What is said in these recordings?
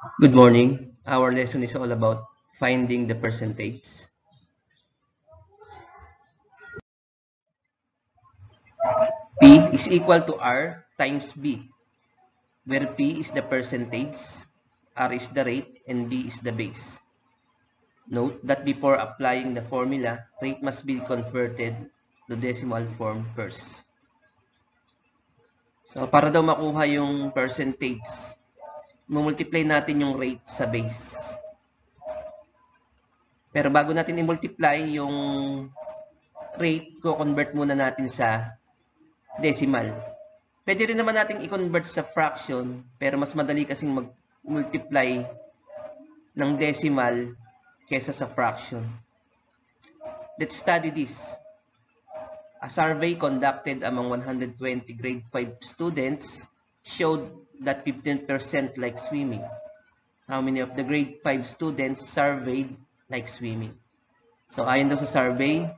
Good morning. Our lesson is all about finding the percentage. P is equal to R times B, where P is the percentage, R is the rate, and B is the base. Note that before applying the formula, rate must be converted to decimal form first. So, para daw makuha yung percentage, multiply natin yung rate sa base. Pero bago natin i-multiply yung rate, ko-convert muna natin sa decimal. Pwede rin naman natin i-convert sa fraction, pero mas madali kasing mag-multiply ng decimal kesa sa fraction. Let's study this. A survey conducted among 120 grade 5 students showed that 15% like swimming. How many of the grade 5 students surveyed like swimming? So, ayon daw sa survey,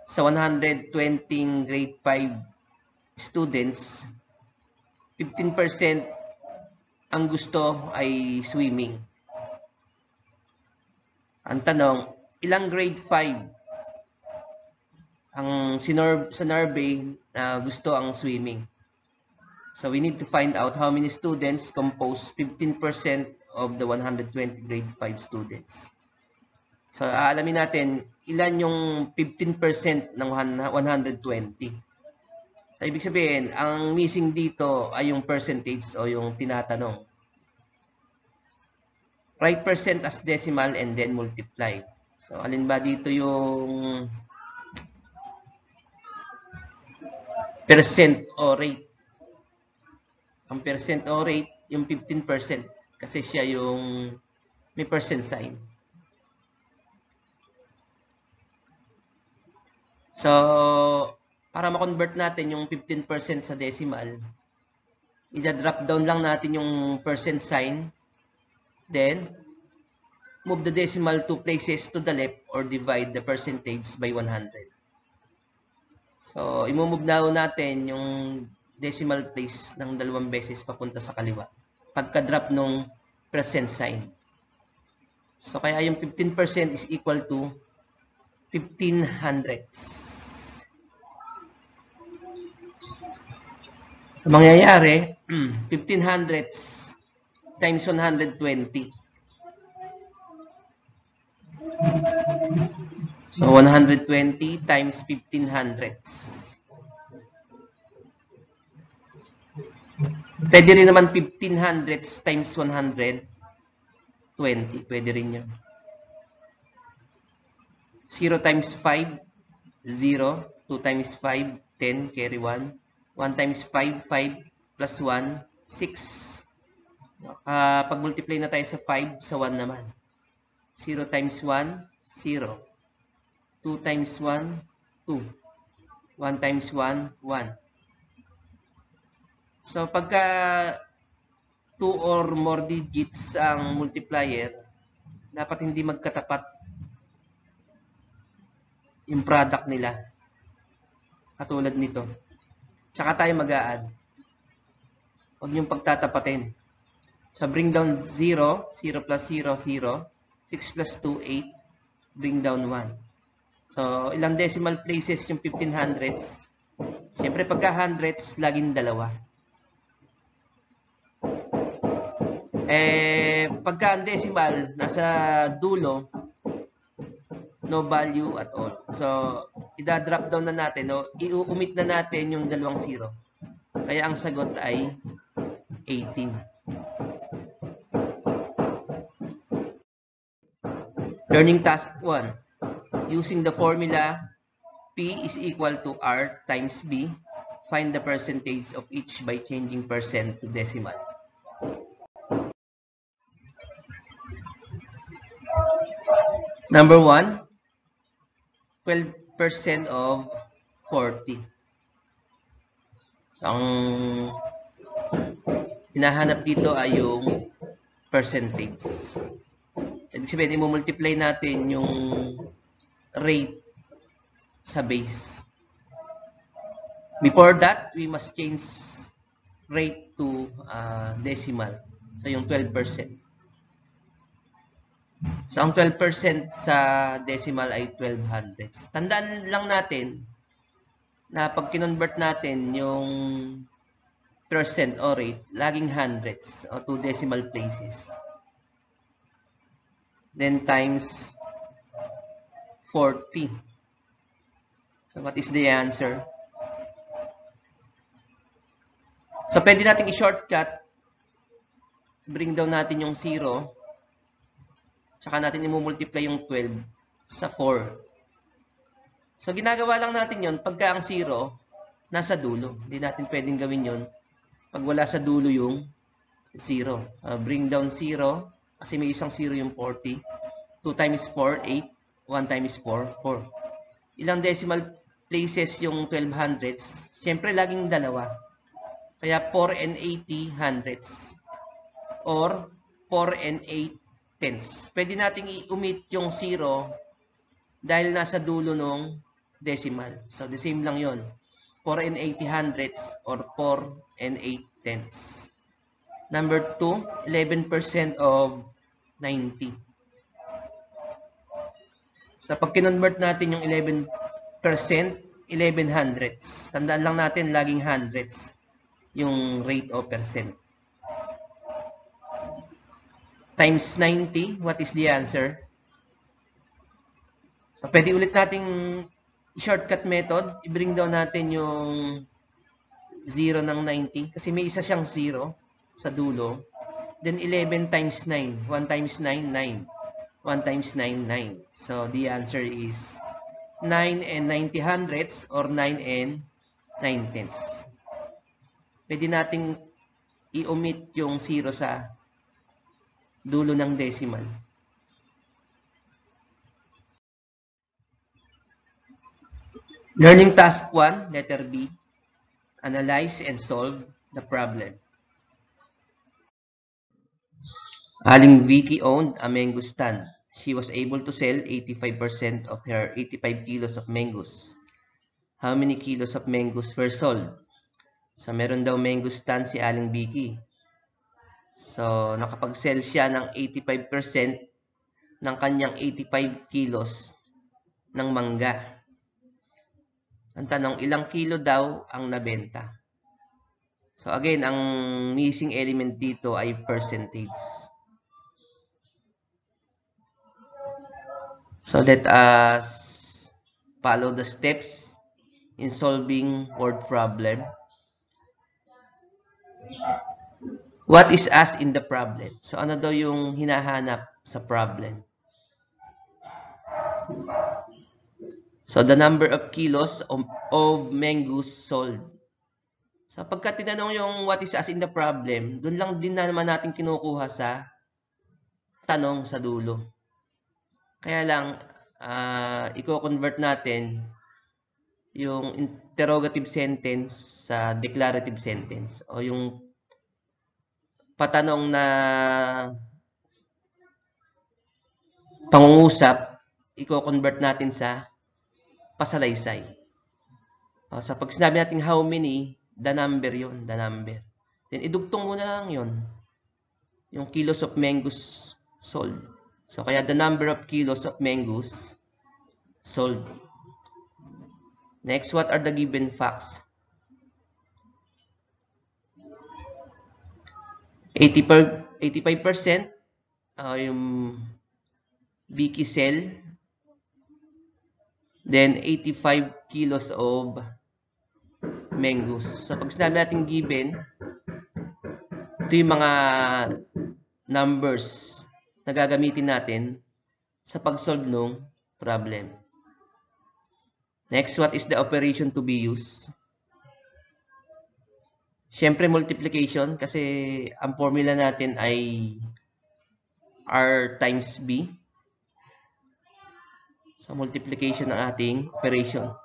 sa 120 grade 5 students, 15% ang gusto ay swimming. Ang tanong, ilang grade 5 ang sinurvey na gusto ang swimming? So we need to find out how many students compose 15% of the 120 grade 5 students. So aalamin natin ilan yung 15% ng 120. So, ibig sabihin, ang missing dito ay yung percentage o yung tinatanong. Write percent as decimal and then multiply. So, alin ba dito yung percent o rate? Ang percent o rate, yung 15%. Kasi siya yung may percent sign. So, para ma-convert natin yung 15% sa decimal, i-drop down lang natin yung percent sign, then move the decimal 2 places to the left or divide the percentage by 100. So, i-move daw natin yung decimal place ng 2 beses papunta sa kaliwa pagka-drop nung percent sign. So, kaya yung 15% is equal to 1500. Ang mangyayari, 1500 times 120. So, 120 times 1500. Pwede rin naman 1500 times 120. Pwede rin yun. 0 times 5, 0. 2 times 5, 10, carry 1. 1 times 5, 5 plus 1, 6. Pag-multiply na tayo sa 5, sa 1 naman. 0 times 1, 0. 2 times 1, 2. 1 times 1, 1. So, pagka 2 or more digits ang multiplier, dapat hindi magkatapat yung product nila. Katulad nito. Tsaka tayo mag-a-add. Huwag niyong pagtatapatin. So, bring down 0. 0 plus 0, 0. 6 plus 2, 8. Bring down 1. So, ilang decimal places yung 1500s? Siyempre, pagka hundreds, laging dalawa. Pagka decimal, nasa dulo, no value at all. So, i-drop down na natin, no? I-omit na natin yung 2 0. Kaya ang sagot ay 18. Learning task 1. Using the formula P is equal to R times B, find the percentage of each by changing percent to decimal. Number 1, 12% of 40. Ang hinahanap dito ay yung percentage. Ibig sabihin, i-multiply natin yung rate sa base. Before that, we must change rate to decimal. So, yung 12%. So, ang 12% sa decimal ay 12 hundredths. Tandaan lang natin na pag kinonvert natin yung percent o rate, laging hundredths o 2 decimal places. Then times 40. So, what is the answer? So, pwede natin i-shortcut. Bring down natin yung 0. Tsaka natin i-multiply yung 12 sa 4. So, ginagawa lang natin yon pagka ang 0 nasa dulo. Hindi natin pwedeng gawin yon pag wala sa dulo yung 0. Bring down 0 kasi may isang 0 yung 40. 2 times 4, 8. 1 times 4, 4. Ilang decimal places yung 12 hundredths? Siyempre, laging dalawa. Kaya 4 and 80 hundredths. Or 4 and 8 tenths. Pwede nating i-omit yung 0 dahil nasa dulo ng decimal. So, the same lang yon. 4 and 80 hundredths or 4 and 8 tenths. Number 2, 11% of 90. So, pag kinonvert natin yung 11%, 11 hundredths. Tandaan lang natin, laging hundredths yung rate o percent. Times 90, what is the answer? So, pwede ulit nating shortcut method. I-bring down natin yung 0 ng 90 kasi may isa siyang 0 sa dulo. Then 11 times 9. 1 times 9, 9. 1 times 9, 9. So, the answer is 9 and 90 hundredths or 9 and 9 tenths. Pwede nating i-omit yung 0 sa dulo ng decimal. Learning task 1, letter B. Analyze and solve the problem. Aling Vicky owned a mango stand. She was able to sell 85% of her 85 kilos of mangoes. How many kilos of mangoes were sold? So, meron daw mango stand si Aling Vicky. So, nakapag-sell siya ng 85% ng kanyang 85 kilos ng mangga. Ang tanong, ilang kilo daw ang nabenta? So, again, ang missing element dito ay percentage. So, let us follow the steps in solving word problem. What is as in the problem? So, ano daw yung hinahanap sa problem? So, the number of kilos of mangoes sold. So, pagka tinanong yung what is as in the problem, dun lang din na naman natin kinukuha sa tanong sa dulo. Kaya lang, i-convert natin yung interrogative sentence sa declarative sentence o yung patanong na pangungusap, i-convert natin sa pasalaysay. So, pag sinabi natin how many, the number yun, the number. Then, idugtong mo na lang yun. Yung kilos of mangoes sold. So, kaya the number of kilos of mangoes sold. Next, what are the given facts? 85% yung Vicky sell. Then, 85 kilos of mangoes. So, pag sinabi natin given, ito yung mga numbers na gagamitin natin sa pag-solve ng problem. Next, what is the operation to be used? Siyempre, multiplication kasi ang formula natin ay R times B. So, multiplication ng ating operation.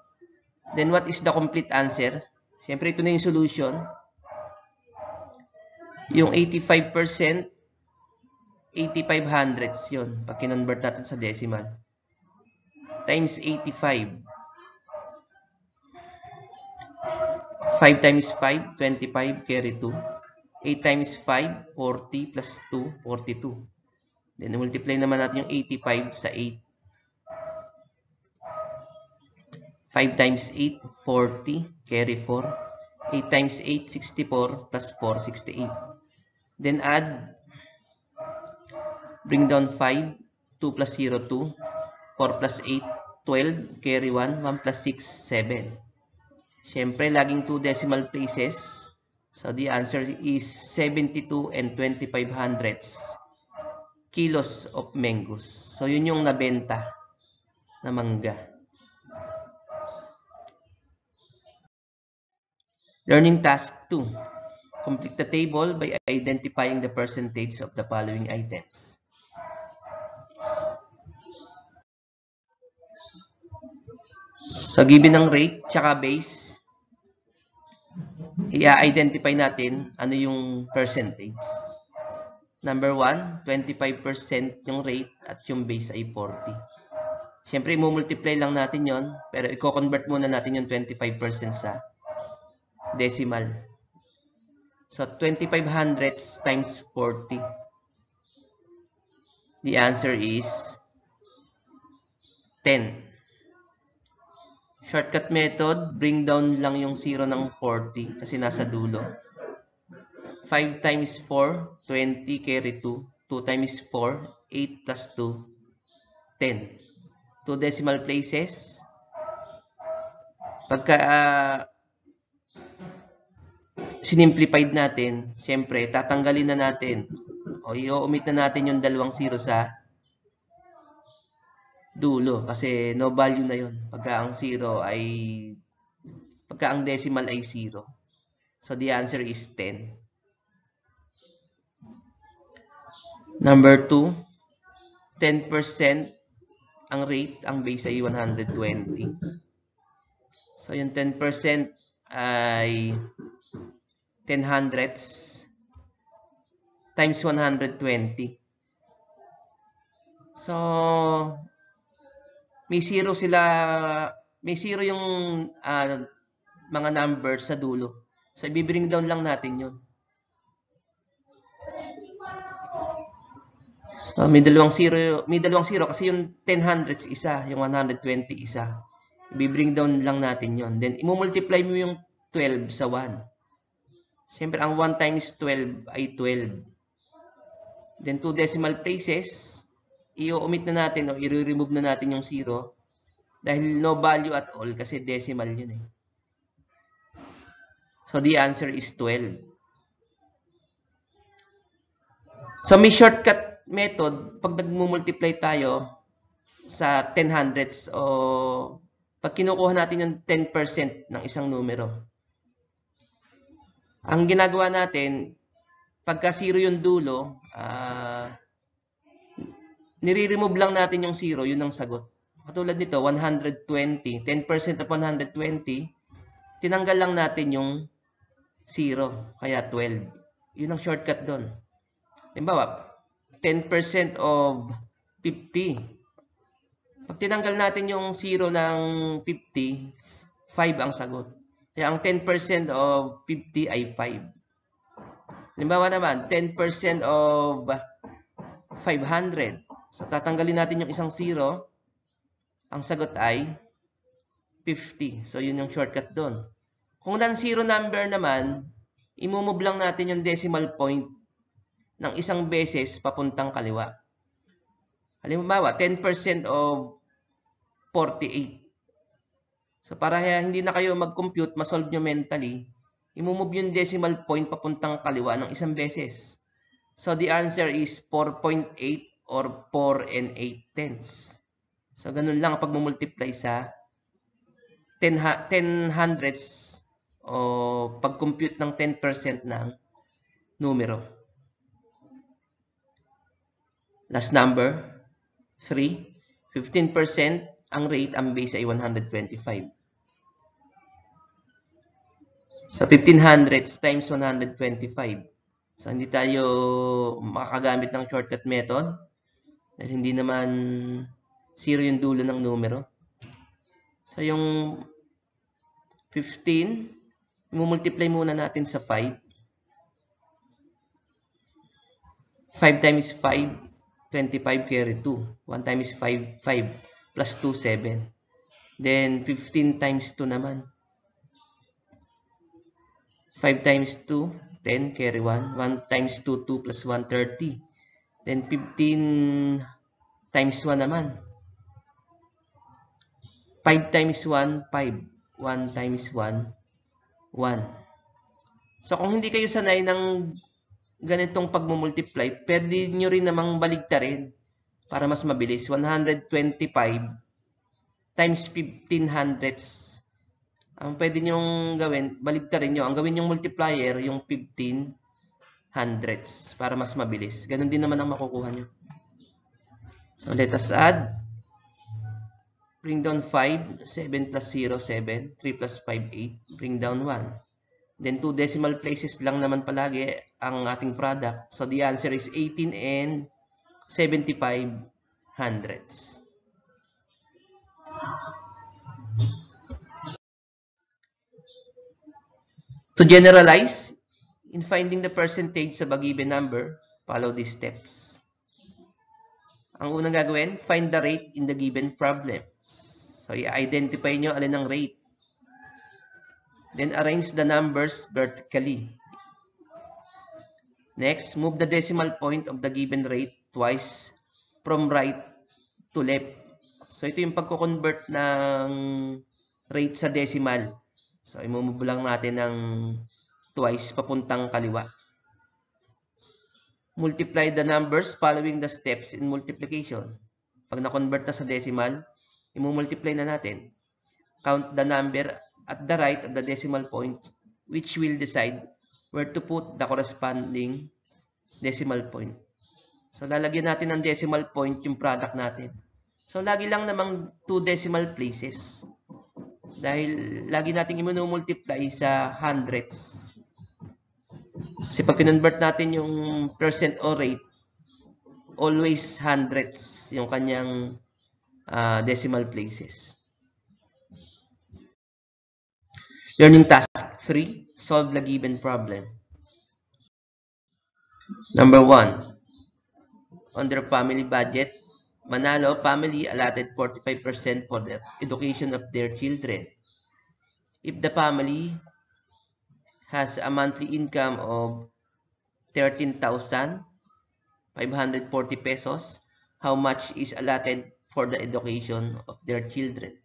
Then, what is the complete answer? Siyempre, ito na yung solution. Yung 85%, 85 hundredths yun. Pag kinonvert natin sa decimal. Times 85. 5 times 5, 25, carry 2. 8 times 5, 40 plus 2, 42. Then, multiply naman natin yung 85 sa 8. 5 times 8, 40. Carry 4. 8 times 8, 64. Plus 4, 68. Then, add. Bring down 5. 2 plus 0, 2. 4 plus 8, 12. Carry 1. 1 plus 6, 7. Siyempre, laging 2 decimal places. So, the answer is 72 and 2500 kilos of mangoes. So, yun yung nabenta na mangga. Learning task 2. Complete the table by identifying the percentage of the following items. Sa given ng rate tsaka base, i-identify natin ano yung percentage. Number 1, 25% yung rate at yung base ay 40. Siyempre, i-multiply lang natin yon, pero i-convert muna natin yung 25% sa decimal. So, 2500 times 40. The answer is 10. Shortcut method, bring down lang yung 0 ng 40 kasi nasa dulo. 5 times 4, 20, carry 2. 2 times 4, 8 plus 2, 10. 2 decimal places. Pagka sinimplified natin, siyempre, tatanggalin na natin o i-omit na natin yung dalawang 0 sa dulo kasi no value na yun pagka ang decimal ay 0. So, the answer is 10. Number 2, 10% ang rate, ang base ay 120. So, yung 10% ay 10 hundredths times 120. So, may 0 yung mga numbers sa dulo. So, i-bring down lang natin yun. So, may dalawang 0 kasi yung 10 hundredths isa, yung 120 isa. I-bring down lang natin yon. Then, i-multiply mo yung 12 sa 1. Siyempre, ang 1 times 12 ay 12. Then, 2 decimal places, i-omit na natin o i-remove na natin yung 0 dahil no value at all kasi decimal yun eh. So, the answer is 12. So, may shortcut method pag nagmumultiply tayo sa 10 hundredths o pag kinukuha natin yung 10% ng isang numero. Ang ginagawa natin, pagka 0 yung dulo, nire-remove lang natin yung 0, yun ang sagot. Katulad nito, 120, 10% of 120, tinanggal lang natin yung 0, kaya 12. Yun ang shortcut doon. Halimbawa, 10% of 50. Pag tinanggal natin yung 0 ng 50, 5 ang sagot. Kaya ang 10% of 50 ay 5. Halimbawa naman, 10% of 500. So, tatanggalin natin yung isang 0. Ang sagot ay 50. So, yun yung shortcut doon. Kung non-zero number naman, imumove lang natin yung decimal point ng isang beses papuntang kaliwa. Halimbawa, 10% of 48. So, para hindi na kayo mag-compute, masolve nyo mentally, imumove yung decimal point papuntang kaliwa ng isang beses. So, the answer is 4.8 or 4 and 8 tenths. So, ganun lang pag multiply sa 10 hundredths o pag-compute ng 10% ng numero. Last number, 3. 15% ang rate, ang base ay 125. So, 15 hundredths times 125. So, hindi tayo makagamit ng shortcut method dahil hindi naman 0 yung dulo ng numero. So, yung 15, i-multiply muna natin sa 5. 5 times 5, 25 carry 2. 1 times 5, 5. Plus 2, 7. Then 15 times 2 naman. 5 times 2, 10 carry 1. 1 times 2, 2 plus 1, 30. Then 15 times 1 naman. 5 times 1, 5. 1 times 1, 1. So kung hindi kayo sanay ng ganitong pagmumultiply, pwede nyo rin namang baligtarin para mas mabilis. 125 times 15 hundredths. Ang pwede nyong gawin, baligtarin nyo. Ang gawin nyong multiplier, yung 15 hundredths para mas mabilis. Ganon din naman ang makukuha nyo. So let us add. Bring down 5. 7 plus 0, 7. 3 plus 5, 8. Bring down 1. Then 2 decimal places lang naman palagi ang ating product. So the answer is 18 and 75 hundredths. To generalize, in finding the percentage of a given number, follow these steps. Ang unang gagawin, find the rate in the given problem. So i-identify nyo alin ang rate. Then arrange the numbers vertically. Next, move the decimal point of the given rate twice from right to left. So ito yung pagko-convert ng rate sa decimal. So i-move lang natin ng twice papuntang kaliwa. Multiply the numbers following the steps in multiplication. Pag na-convert na sa decimal, i-multiply na natin. Count the number at the right of the decimal point, which will decide where to put the corresponding decimal point. So, lalagyan natin ng decimal point yung product natin. So, lagi lang namang 2 decimal places. Dahil lagi natin i-multiply sa hundredths. Kasi pag kinonvert natin yung percent o rate, always hundredths yung kanyang decimal places. Learning task 3. Solve the given problem. Number 1. On their family budget, Manalo family allotted 45% for the education of their children. If the family has a monthly income of 13,540 pesos, how much is allotted for the education of their children?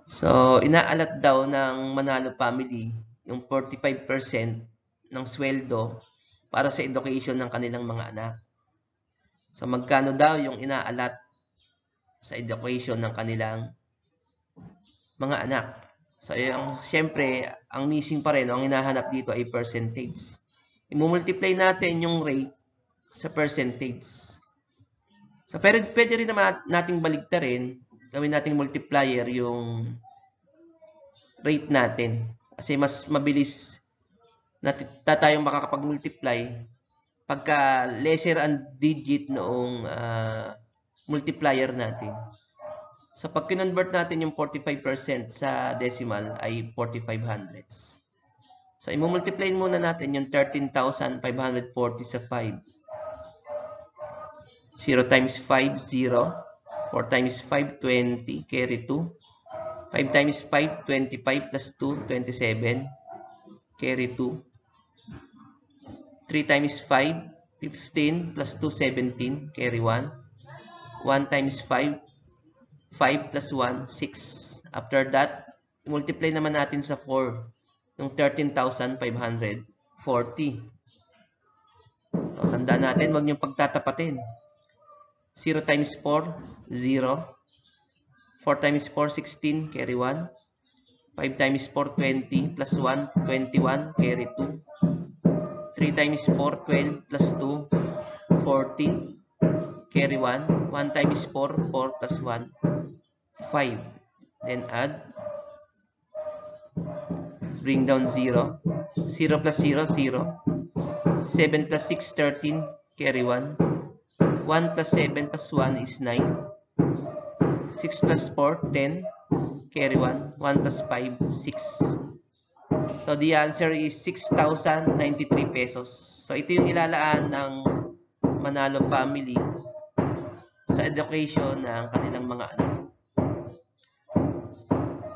So, inaalat daw ng Manalo family yung 45% ng sweldo para sa education ng kanilang mga anak. So, magkano daw yung inaalat sa education ng kanilang mga anak? So, siyempre, ang missing pa rin, ang hinahanap dito ay percentage. I-multiply natin yung rate sa percentage. So, pero pwede rin naman nating baligtarin, gawin nating multiplier yung rate natin. Kasi mas mabilis na tayong makakapag-multiply pagka lesser ang digit noong multiplier natin. So, pag kinonvert natin yung 45% sa decimal ay 45 hundredths. So, i-multiply muna natin yung 13,540 sa 5. 0 times 5, 0. 4 times 5, 20. Carry 2. 5 times 5, 25 plus 2, 27. Carry 2. 3 times 5, 15 plus 2, 17. Carry 1. 1 times 5, 5 plus 1, 6. After that, multiply naman natin sa 4. Yung 13,540. So, tandaan natin, huwag niyong pagtatapatin. 0 times 4, 0. 4 times 4, 16. Carry 1. 5 times 4, 20. Plus 1, 21. Carry 2. 3 times 4, 12. Plus 2, 14. Carry 1. 1 times 4, 4 plus 1, 5. Then add. Bring down 0. 0 plus 0, 0. 7 plus 6, 13. Carry 1. 1 plus 7 plus 1 is 9. 6 plus 4, 10. Carry 1. 1 plus 5, 6. So, the answer is 6,093 pesos. So, ito yung nilalaan ng Manalo family sa education ng kanilang mga anak.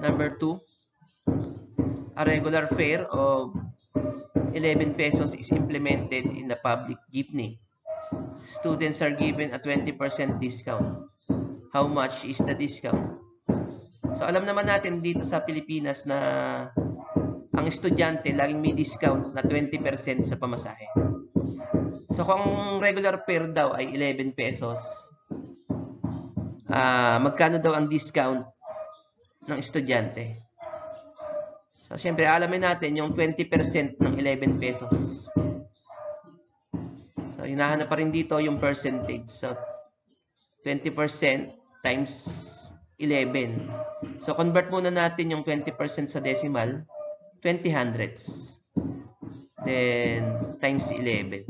Number 2, a regular fare of 11 pesos is implemented in the public jeepney. Students are given a 20% discount. How much is the discount? So alam naman natin dito sa Pilipinas na ang estudyante laging may discount na 20% sa pamasahe. So kung regular fare daw ay 11 pesos, magkano daw ang discount ng estudyante? So syempre alamin natin yung 20% ng 11 pesos. So hinahanap pa rin dito yung percentage. So 20% times 11. So convert muna natin yung 20% sa decimal, 20 hundredths. Then times 11.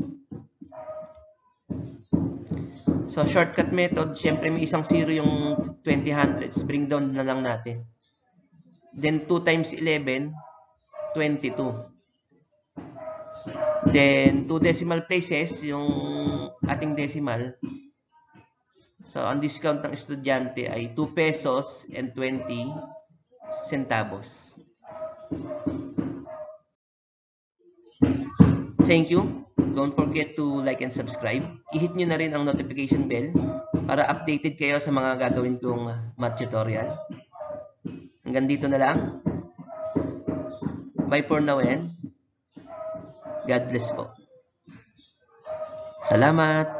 So shortcut method, syempre may isang zero yung 20 hundredths. Bring down na lang natin. Then 2 times 11, 22. Then 2 decimal places yung ating decimal. So ang discount ng estudyante ay 2 pesos and 20 centavos. Thank you. Don't forget to like and subscribe. I-hit nyo na rin ang notification bell para updated kayo sa mga gagawin kong math tutorial. Hanggang dito na lang. Bye for now and God bless po. Salamat.